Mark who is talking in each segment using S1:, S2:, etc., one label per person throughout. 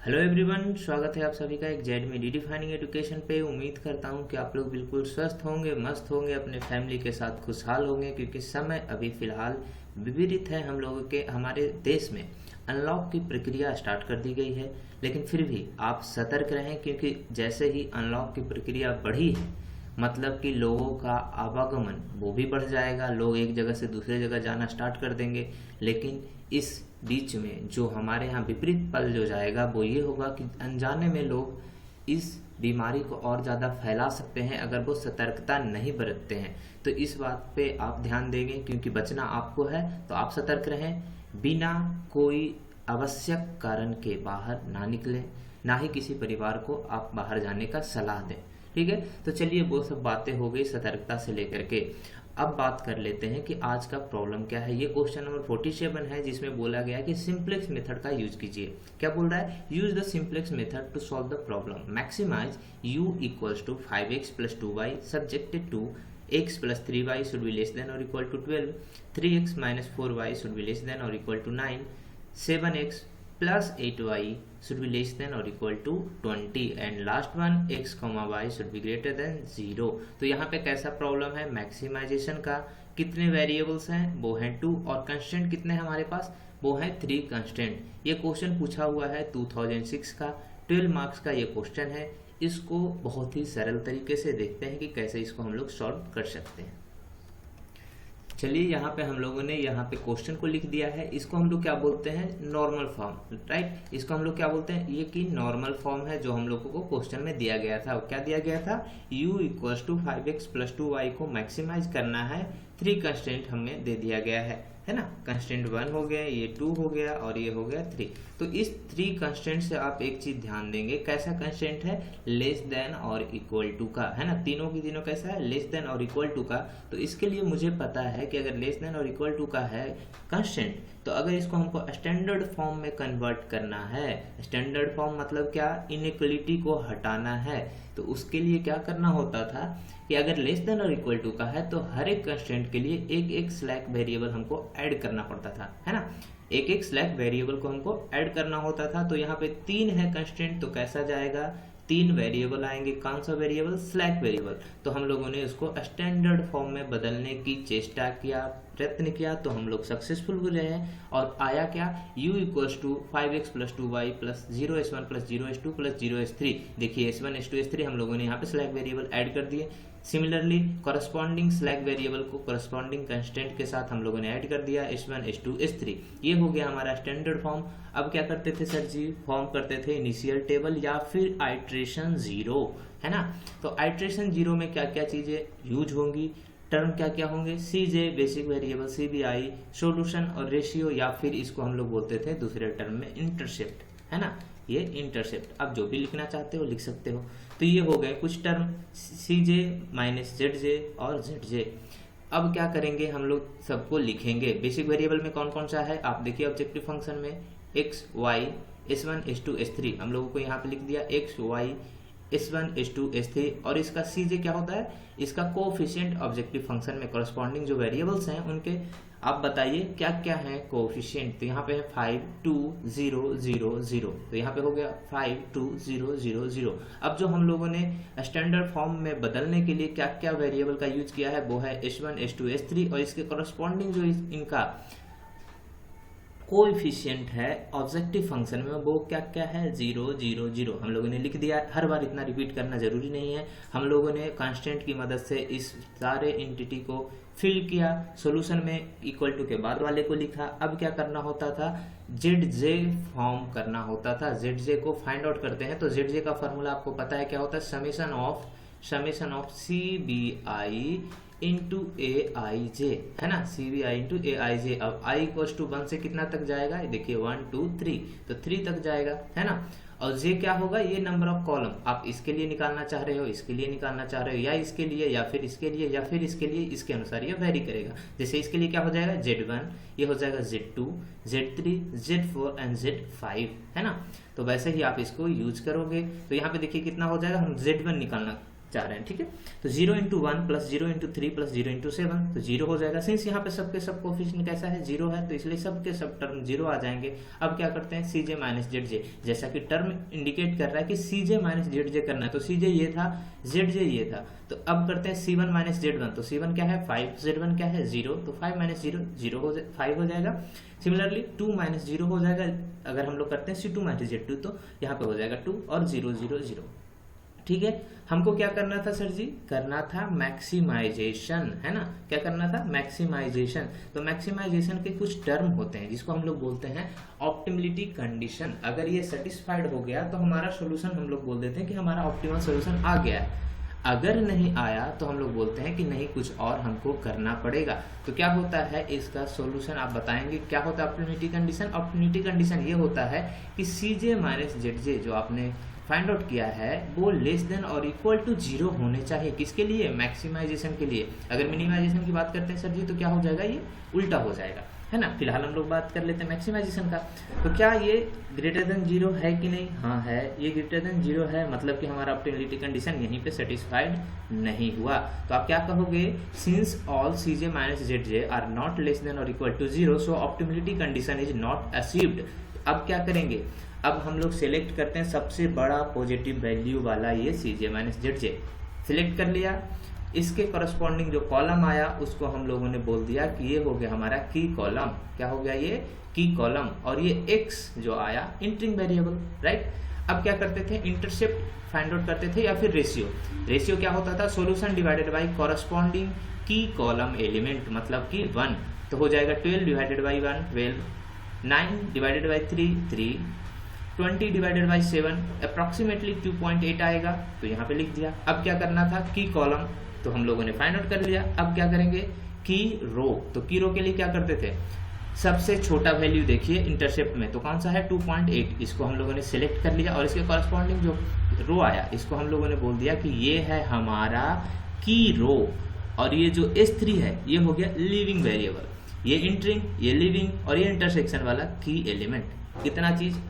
S1: Hello everyone, स्वागत है आप सभी का एक जेड में रीडिफाइनिंग एजुकेशन पे। उम्मीद करता हूँ कि आप लोग बिल्कुल स्वस्थ होंगे, मस्त होंगे, अपने फैमिली के साथ खुशहाल होंगे, क्योंकि समय अभी फ़िलहाल विपरीत है। हम लोगों के हमारे देश में अनलॉक की प्रक्रिया स्टार्ट कर दी गई है, लेकिन फिर भी आप सतर्क रहें, क्योंकि जैसे ही अनलॉक की प्रक्रिया बढ़ी है मतलब कि लोगों का आवागमन वो भी बढ़ जाएगा, लोग एक जगह से दूसरे जगह जाना स्टार्ट कर देंगे। लेकिन इस बीच में जो हमारे यहाँ विपरीत पल जो जाएगा वो ये होगा कि अनजाने में लोग इस बीमारी को और ज़्यादा फैला सकते हैं अगर वो सतर्कता नहीं बरतते हैं। तो इस बात पे आप ध्यान देंगे, क्योंकि बचना आपको है, तो आप सतर्क रहें। बिना कोई आवश्यक कारण के बाहर ना निकलें, ना ही किसी परिवार को आप बाहर जाने का सलाह दें। ठीक है, तो चलिए वो सब बातें हो गई सतर्कता से लेकर के। अब बात कर लेते हैं कि आज का प्रॉब्लम क्या है। ये क्वेश्चन नंबर 47 है, जिसमें बोला गया है कि सिंप्लेक्स मेथड का यूज कीजिए। क्या बोल रहा है? Use the simplex method to solve the problem. Maximize u equals to 5x plus 2y subjected to x plus 3y should be less than और equal to 12, 3x minus 4y should be less than और equal to 9, 7x plus 8y should be less than or equal to 20 and last one x, y should be greater than 0। तो यहाँ पे कैसा problem है? Maximisation का। कितने variables हैं? वो हैं 2 और कंस्टेंट कितने हैं हमारे पास? वो हैं 3 कंस्टेंट। ये क्वेश्चन पूछा हुआ है 2006 का, 12 मार्क्स का ये क्वेश्चन है। इसको बहुत ही सरल तरीके से देखते हैं कि कैसे इसको हम लोग सॉल्व कर सकते हैं। चलिए, यहाँ पे हम लोगों ने यहाँ पे क्वेश्चन को लिख दिया है। इसको हम लोग क्या बोलते हैं? Normal form, right. इसको हम लोग क्या बोलते हैं? ये कि नॉर्मल फॉर्म है जो हम लोगों को क्वेश्चन में दिया गया था। क्या दिया गया था? u equals to 5x plus 2y को मैक्सिमाइज करना है। 3 कंस्टेंट हमें दे दिया गया है ना। कंस्टेंट 1 हो गया, ये 2 हो गया और ये हो गया 3। तो इस 3 कंस्टेंट से आप एक चीज ध्यान देंगे, कैसा कंस्टेंट है? लेस देन और इक्वल टू का, है ना। तीनों की तीनों कैसा है? लेस देन और इक्वल टू का। तो इसके लिए मुझे पता है कि अगर लेस देन और इक्वल टू का है कंस्टेंट, तो अगर इसको हमको स्टैंडर्ड फॉर्म में कन्वर्ट करना है, स्टैंडर्ड फॉर्म मतलब क्या? इनइक्वलिटी को हटाना है। तो उसके लिए क्या करना होता था कि अगर लेस देन और इक्वल टू का है तो हर एक कंस्टेंट के लिए एक एक स्लैक वेरिएबल हमको ऐड करना पड़ता था, है ना। एक एक स्लैक वेरिएबल को हमको ऐड करना होता था। तो यहाँ पे 3 है कंस्टेंट, तो कैसा जाएगा? 3 वेरिएबल आएंगे। कौन सा वेरिएबल? Slack variable. तो हम लोगों ने उसको स्टैंडर्ड फॉर्म में बदलने की चेष्टा किया, प्रयत्न किया, तो हम लोग सक्सेसफुल हुए हैं। और आया क्या? u equals to 5x plus 2y plus 0s1 plus 0s2 plus 0s3। देखिए s1 s2 s3 हम लोगों ने यहाँ पे स्लैक वेरिएबल ऐड कर दिए। सिमिलरली कॉरस्पॉन्डिंग स्लैक वेरिएबल को कॉरस्पॉन्डिंग कंस्टेंट के साथ हम लोगों ने ऐड कर दिया, s1 s2 s3। ये हो गया हमारा स्टैंडर्ड फॉर्म। अब क्या करते थे सर जी? फॉर्म करते थे इनिशियल टेबल या फिर आइट्रेशन 0, है ना। तो आइट्रेशन 0 में क्या क्या चीजें यूज होंगी? टर्म क्या क्या होंगे? सीजे बेसिक वेरिएबल, सीबीआई, सॉल्यूशन और रेशियो, या फिर इसको हम लोग बोलते थे दूसरे टर्म में इंटरसेप्ट, है ना। ये इंटरसेप्ट आप जो भी लिखना चाहते हो लिख सकते हो। तो ये हो गए कुछ टर्म, सीजे माइनस जेड और जेड। अब क्या करेंगे? हम लोग सबको लिखेंगे। बेसिक वेरिएबल में कौन कौन सा है आप देखिए। ऑब्जेक्टिव फंक्शन में X Y s1 s2 s3 हम लोगों को यहाँ पे लिख दिया x Y s1 s2 s3। और इसका cj क्या होता है? इसका कोएफिशिएंट ऑब्जेक्टिव फंक्शन में कॉरस्पॉन्डिंग जो वेरिएबल्स हैं उनके आप बताइए क्या क्या है कोएफिशिएंट। तो यहाँ पे है 5 2 0 0 0। तो यहाँ पे हो गया 5 2 0 0 0। अब जो हम लोगों ने स्टैंडर्ड फॉर्म में बदलने के लिए क्या क्या वेरिएबल का यूज किया है वो है s1 s2 s3 और इसके कॉरस्पॉन्डिंग जो इनका कोएफिशिएंट है ऑब्जेक्टिव फंक्शन में वो क्या क्या है? 0 0 0 हम लोगों ने लिख दिया। हर बार इतना रिपीट करना जरूरी नहीं है। हम लोगों ने कांस्टेंट की मदद से इस सारे एंटिटी को फिल किया, सॉल्यूशन में इक्वल टू के बाद वाले को लिखा। अब क्या करना होता था? ZJ फॉर्म करना होता था। ZJ को फाइंड आउट करते हैं। तो ZJ का फॉर्मूला आपको पता है क्या होता है? Summation of CBI into AIJ, है ना। CBI into AIJ। अब I इक्वल्स टू 1 से कितना तक जाएगा? देखिए 1 2 3, तो 3 तक जाएगा, है ना। और J क्या होगा? ये नंबर ऑफ कॉलम। आप इसके लिए निकालना चाह रहे हो, इसके लिए निकालना चाह रहे हो, या इसके लिए, या फिर इसके लिए, या फिर इसके लिए, इसके अनुसार ये वेरी करेगा। जैसे इसके लिए क्या हो जाएगा? Z1, ये हो जाएगा Z2, Z3, Z4 and Z5, है ना। तो वैसे ही आप इसको यूज करोगे। तो यहाँ पे देखिए कितना हो जाएगा, हम Z1 निकालना चाह रहे हैं, ठीक है। तो 0 into 1 plus 0 into 3 plus 0 into 7 तो 0 हो जाएगा। सिंस यहाँ पे सबके सब कोफिशिएंट कैसा है 0 है, तो इसलिए सबके सब टर्म 0 आ जाएंगे। अब क्या करते हैं Cj माइनस Zj, जैसा कि टर्म इंडिकेट कर रहा है कि Cj माइनस Zj करना है, तो Cj ये था, Zj ये था। तो अब करते हैं C1 माइनस Z1, तो C1 क्या है 5, Z1 क्या है 0, तो 5 माइनस 0 0 हो 5 हो जाएगा। सिमिलरली 2 माइनस 0 हो जाएगा, अगर हम लोग करते हैं C2 माइनस Z2 तो यहाँ पे हो जाएगा 2 और 0 0 0, ठीक है। हमको क्या करना था सर जी, करना था मैक्सिमाइजेशन, है ना, क्या करना था मैक्सिमाइजेशन। तो मैक्सिमाइजेशन के कुछ टर्म होते हैं जिसको हम लोग बोलते हैं ऑप्टिमिलिटी कंडीशन। अगर ये सेटिस्फाइड हो गया तो हमारा सोल्यूशन हम लोग बोल देते हैं कि हमारा ऑप्टिमल सोल्यूशन आ गया है। अगर नहीं आया तो हम लोग बोलते हैं कि नहीं कुछ और हमको करना पड़ेगा। तो क्या होता है इसका सॉल्यूशन, आप बताएंगे क्या होता है ऑप्टिमिलिटी कंडीशन। ऑप्टिमिलिटी कंडीशन ये होता है कि Cj माइनस Zj जो आपने फाइंड आउट किया है वो लेस देन और इक्वल टू 0 होने चाहिए। किसके लिए, मैक्सिमाइजेशन के लिए। अगर मिनिमाइजेशन की बात करते हैं सर जी तो क्या हो जाएगा, ये उल्टा हो जाएगा, है ना। फिलहाल हम लोग बात कर लेते हैं मैक्सिमाइजेशन का। तो क्या ये ग्रेटर देन 0 है कि नहीं, हाँ है, ये ग्रेटर देन 0 है, मतलब कि हमारा ऑप्टिमिलिटी कंडीशन यहीं पे सेटिस्फाइड नहीं हुआ। तो आप क्या कहोगे, since all Cj minus Zj are not less than और equal to 0 so optimality condition is not achieved. अब क्या करेंगे, अब हम लोग सिलेक्ट करते हैं सबसे बड़ा पॉजिटिव वैल्यू वाला ये Cj माइनस Zj सिलेक्ट कर लिया। इसके करस्पॉन्डिंग जो कॉलम आया उसको हम लोगों ने बोल दिया कि ये हो गया हमारा की कॉलम। क्या हो गया, ये की कॉलम। और ये x जो आया इंटरिंग वेरिएबल, राइट। अब क्या करते थे, इंटरसेप्ट फाइंड आउट करते थे या फिर रेशियो। रेशियो क्या होता था, सॉल्यूशन डिवाइडेड बाय करस्पॉन्डिंग की कॉलम एलिमेंट, मतलब कि 1। तो हो जाएगा 12 divided by 1 12, 9 divided by 3 3, 20 divided by 7 approximately 2.8 आएगा, तो यहाँ पे लिख दिया। अब क्या करना था, की कॉलम तो हम लोगों ने फाइंड आउट कर लिया। अब क्या करेंगे, की रो। तो की रो के लिए क्या करते थे, सबसे छोटा वैल्यू देखिए इंटरसेप्ट में, तो कौन सा है 2.8, इसको हम लोगों ने सिलेक्ट कर लिया। और इसके कॉरस्पॉन्डिंग जो रो आया इसको हम लोगों ने बोल दिया कि ये है हमारा की रो। और ये जो S3 है ये हो गया लिविंग वेरिएबल, ये इंटरिंग, ये लिविंग और ये इंटरसेक्शन वाला की एलिमेंट। इतना चीज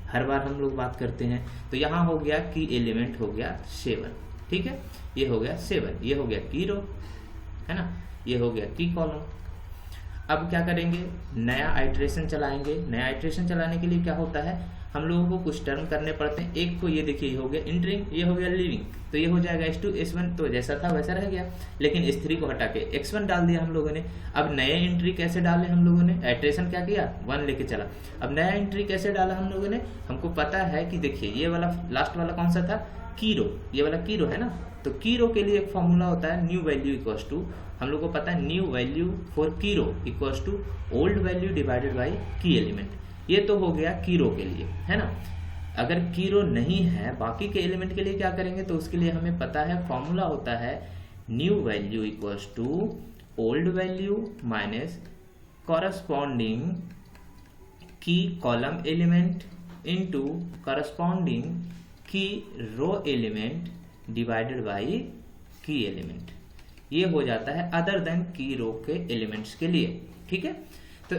S1: हर बार हम लोग बात करते हैं। तो यहाँ हो गया की एलिमेंट हो गया 7, ठीक है, ये हो गया 7, ये हो गया की रो, है ना, ये हो गया की कॉलम। अब क्या करेंगे, नया आइट्रेशन चलाएंगे। नया आइट्रेशन चलाने के लिए क्या होता है, हम लोगों को कुछ टर्म करने पड़ते हैं। एक को ये देखिए, ये हो गया इंटरिंग, ये हो गया लिविंग, तो ये हो जाएगा S2 S1, तो जैसा था वैसा रह गया। लेकिन S3 को हटा के X1 डाल दिया हम लोगों ने। अब नए एंट्री कैसे डाले हम लोगों ने, आइट्रेशन क्या किया 1 लेके चला। अब नया एंट्री कैसे डाला हम लोगों ने, हमको पता है कि देखिए ये वाला लास्ट वाला कौन सा था, की रो, ये वाला की रो है ना। तो की रो के लिए एक फॉर्मूला होता है न्यू वैल्यू इक्वल्स टू, हम लोग को पता है new value for key row equals to old value divided by key element. ये तो हो गया की रो के लिए, है ना। अगर की रो नहीं है बाकी के एलिमेंट के लिए क्या करेंगे, तो उसके लिए हमें पता है फॉर्मूला होता है new value equals to old value minus corresponding key column element into corresponding key row element divided by key element. ये हो जाता है अदर देन की रो के एलिमेंट्स के लिए, ठीक है। तो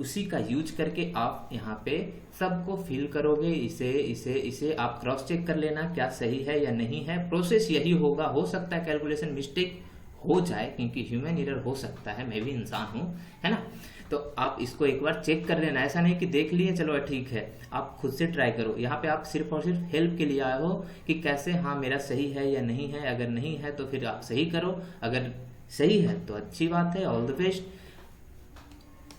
S1: उसी का यूज करके आप यहाँ पे सबको फिल करोगे, इसे इसे इसे आप क्रॉस चेक कर लेना क्या सही है या नहीं है। प्रोसेस यही होगा, हो सकता है कैलकुलेशन मिस्टेक हो जाए क्योंकि ह्यूमन एरर हो सकता है, मैं भी इंसान हूँ, है ना। तो आप इसको एक बार चेक कर लेना, ऐसा नहीं कि देख लिए चलो ठीक है, आप खुद से ट्राई करो। यहाँ पे आप सिर्फ और सिर्फ हेल्प के लिए आए हो कि कैसे हाँ मेरा सही है या नहीं है। अगर नहीं है तो फिर आप सही करो, अगर सही है तो अच्छी बात है, ऑल द बेस्ट।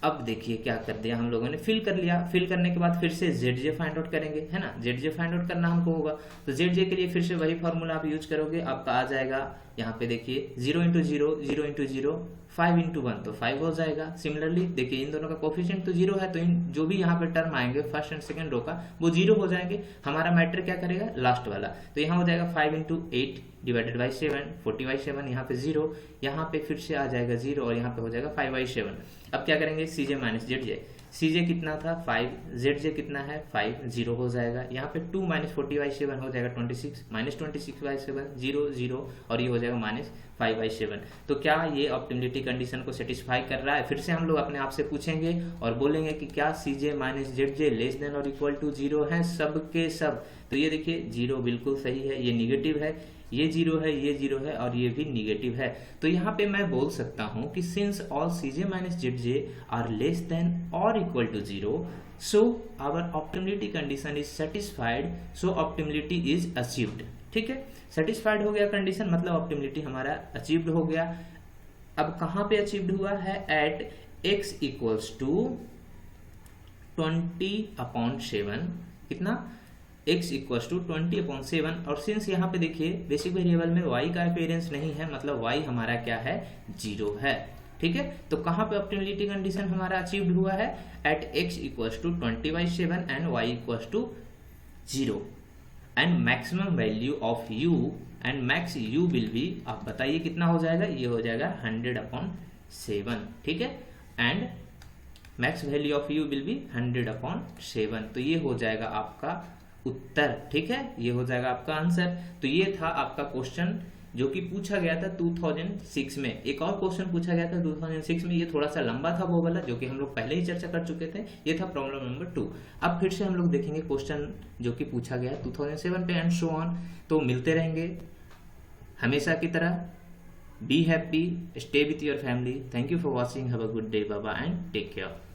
S1: अब देखिए क्या कर दिया हम लोगों ने, फिल कर लिया। फिल करने के बाद फिर से ZJ फाइंड आउट करेंगे, है ना। ZJ फाइंड आउट करना हमको होगा, तो ZJ के लिए फिर से वही फॉर्मूला आप यूज करोगे। आपका आ जाएगा यहाँ पे देखिए 0 इंटू 0 0 इंटू 0 5 इंटू 1 तो 5 हो जाएगा। सिमिलरली देखिए इन दोनों का कोफिशिएंट तो 0 है, तो इन जो भी यहाँ पे टर्म आएंगे फर्स्ट एंड सेकंड रो का वो 0 हो जाएंगे। हमारा मैटर क्या करेगा, लास्ट वाला, तो यहाँ हो जाएगा 5 इंटू 8 डिवाइडेड बाई 7 40 बाई 7, यहाँ पे 0, यहाँ पे फिर से आ जाएगा 0 और यहाँ पे हो जाएगा 5 बाई 7। अब क्या करेंगे, Cj माइनस ZJ, Cj कितना था 5, ZJ कितना है 5, 0 हो जाएगा। यहाँ पे 2 माइनस 40 बाई 7 हो जाएगा 26, माइनस 26 बाई 7 0 0 और ये हो जाएगा माइनस 5 बाई 7। तो क्या ये ऑप्टिमिलिटी कंडीशन को सेटिस्फाई कर रहा है। फिर से हम लोग अपने आप से पूछेंगे और बोलेंगे कि क्या Cj minus ZJ less than और इक्वल टू 0 है सब के सब। तो ये देखिए 0 बिल्कुल सही है, ये निगेटिव है, ये 0 है, ये 0 है और ये भी निगेटिव है। तो यहाँ पे मैं बोल सकता हूँ कि since all Cj minus Zj are less than और equal to 0, so our optimality condition is satisfied, so optimality is achieved. ठीक है, सेटिस्फाइड हो गया कंडीशन, मतलब ऑप्टिमलिटी हमारा अचीव्ड हो गया। अब कहाँ पे अचीव्ड हुआ है? At x equals to 20/7। कितना? x equals to 20/7। और सिंस यहाँ पे देखिए बेसिक वेरिएबल में y का अपीयरेंस नहीं है, मतलब y हमारा क्या है? 0 है। ठीक है, तो कहाँ पे ऑप्टिमलिटी कंडीशन हमारा अचीव्ड हुआ है? At x equals to 20/7 and y equals to 0 and maximum value of u and max u will be, आप बताइए कितना हो जाएगा? ये हो जाएगा 100/7। ठीक है, and max value of u will B 100/7। तो ये हो जाएगा आपका उत्तर। ठीक है, ये हो जाएगा आपका आंसर। तो ये था आपका क्वेश्चन जो कि पूछा गया था 2006 में। एक और क्वेश्चन पूछा गया था 2006 में, ये थोड़ा सा लंबा था वो वाला, जो कि हम लोग पहले ही चर्चा कर चुके थे। ये था प्रॉब्लम नंबर 2। अब फिर से हम लोग देखेंगे क्वेश्चन जो कि पूछा गया 2007 पे एंड सो ऑन। तो मिलते रहेंगे हमेशा की तरह। Be happy, stay with your family. Thank you for watching, have a good day, bye bye and take care.